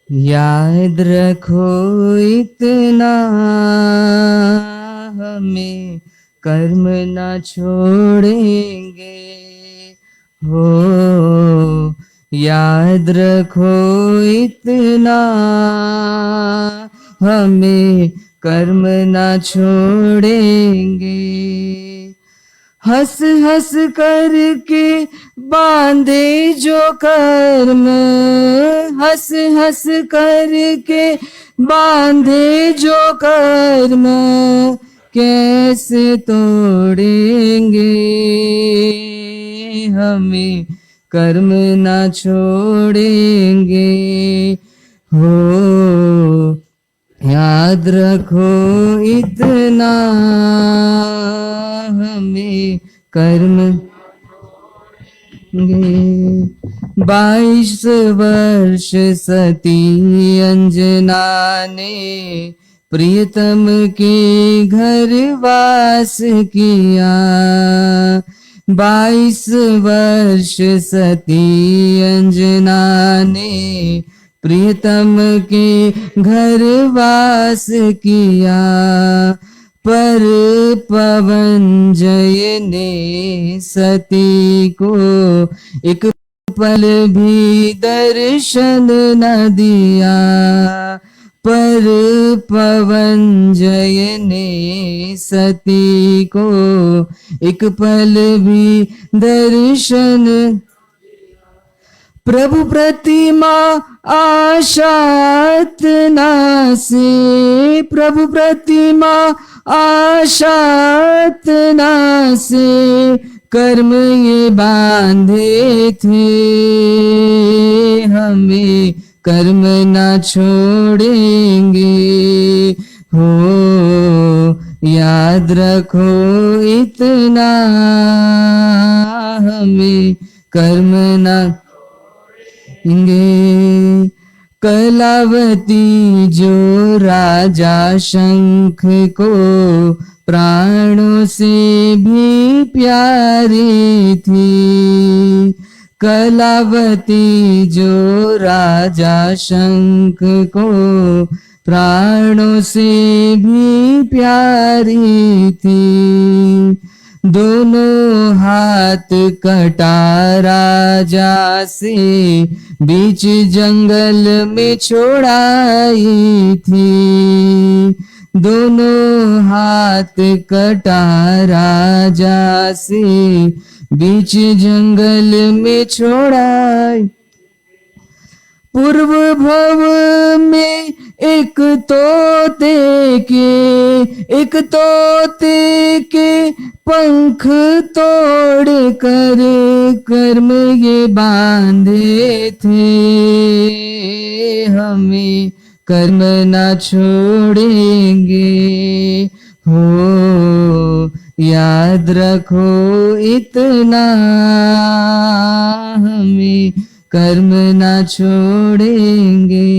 याद रखो इतना, हमें कर्म ना छोड़ेंगे हो। याद रखो इतना, हमें कर्म ना छोड़ेंगे। हंस हंस करके बांधे जो कर्म, हंस हंस करके बांधे जो कर्म, कैसे तोड़ेंगे। हमें कर्म ना छोड़ेंगे हो। याद रखो इतना, हमें कर्म 22 वर्ष सती अंजना ने प्रियतम के घर वास किया। 22 वर्ष सती अंजना ने प्रियतम के घर वास किया। पर पवन जय ने सती को एक पल भी दर्शन न दिया। पर पवन जय ने सती को एक पल भी दर्शन। प्रभु प्रतिमा आशात नासे, प्रभु प्रतिमा आशात नासे, कर्म ये बांधे थे। हमें कर्म ना छोड़ेंगे हो। याद रखो इतना, हमें कर्म ना छोड़ेंगे। कलावती जो राजा शंख को प्राणों से भी प्यारी थी। कलावती जो राजा शंख को प्राणों से भी प्यारी थी। दोनों हाथ कटा राजा से बीच जंगल में छोड़ाई थी। दोनों हाथ कटा राजा से बीच जंगल में छोड़ाई। पूर्व भव में एक तोते के पंख तोड़ कर कर्म ये बांधे थे। हमें कर्म ना छोड़ेंगे हो। याद रखो इतना, हमें कर्म ना छोड़ेंगे।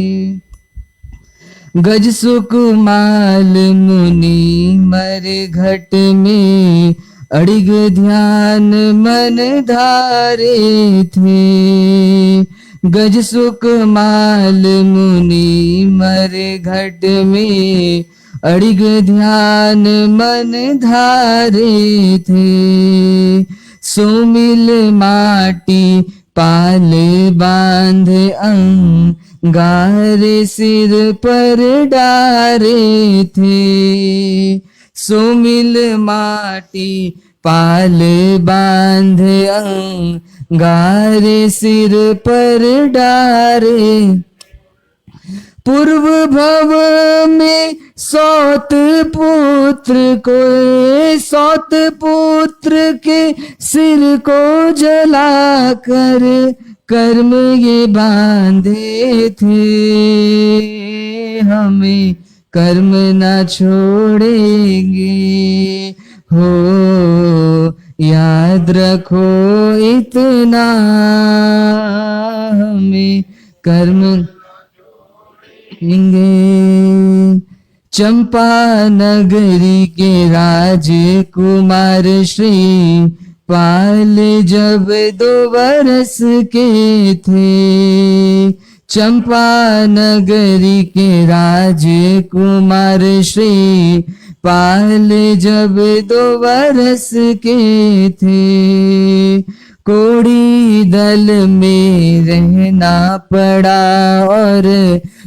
गज सुकुमाल मुनि मर घट में अड़िग ध्यान मन धारे थे। गज सुकुमाल मुनि मर घट में अड़िग ध्यान मन धारे थे। सोमिल माटी पाल बांध अंगारे सिर पर डारे थे। सोमिल माटी पाल बांध अंगारे सिर पर डारे। पूर्व भव में सौत पुत्र के सिर को जलाकर कर्म ये बांधे थे। हमें कर्म ना छोड़ेंगे हो। याद रखो इतना, हमें कर्म चंपा नगरी के राजकुमार श्री पाल जब 2 बरस के थे। चंपा नगरी के राजकुमार श्री पाल जब 2 वर्ष के थे, कोड़ी दल में रहना पड़ा और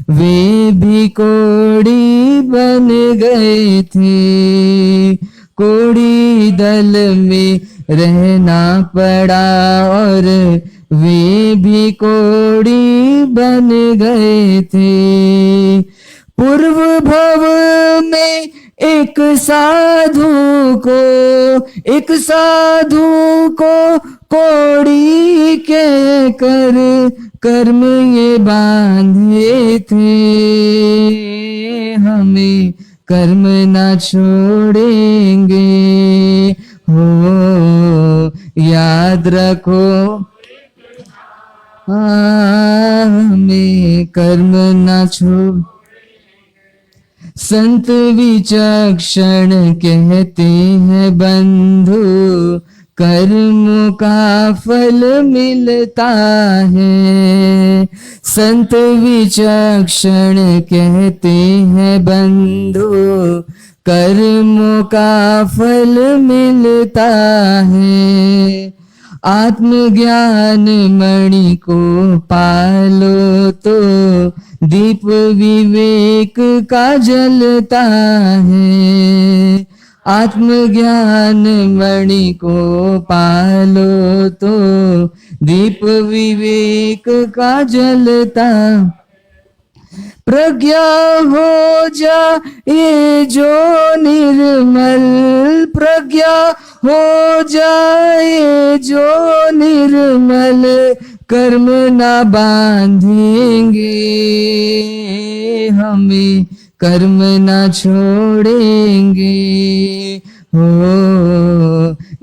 वे भी कोड़ी बन गए थे। कोड़ी दल में रहना पड़ा और वे भी कोड़ी बन गए थे। पूर्व भव में एक साधु को कोड़ी के कर कर्म ये बांधे थे। हमें कर्म ना छोड़ेंगे हो, याद रखो हमें कर्म ना छोड़। संत विचक्षण कहते हैं बंधु, कर्म का फल मिलता है। संत विचक्षण कहते हैं बंधु, कर्म का फल मिलता है। आत्मज्ञान मणि को पालो तो दीप विवेक का जलता है। आत्मज्ञान मणि को पालो तो दीप विवेक का जलता। प्रज्ञा हो जाए जो निर्मल, प्रज्ञा हो जाए जो निर्मल, कर्म ना बांधेंगे हमें, कर्म ना छोड़ेंगे हो,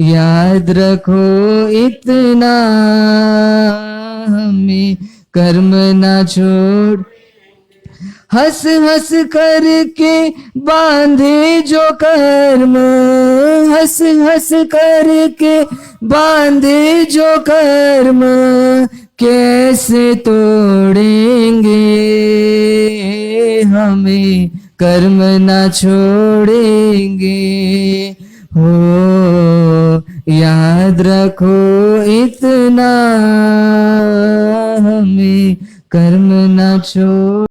याद रखो इतना हमें कर्म ना छोड़। हंस हंस करके बांधे जो कर्म, हंस हंस करके बांधे जो कर्म, कैसे तोड़ेंगे हमें, कर्म ना छोड़ेंगे हो, याद रखो इतना हमें कर्म ना छोड़।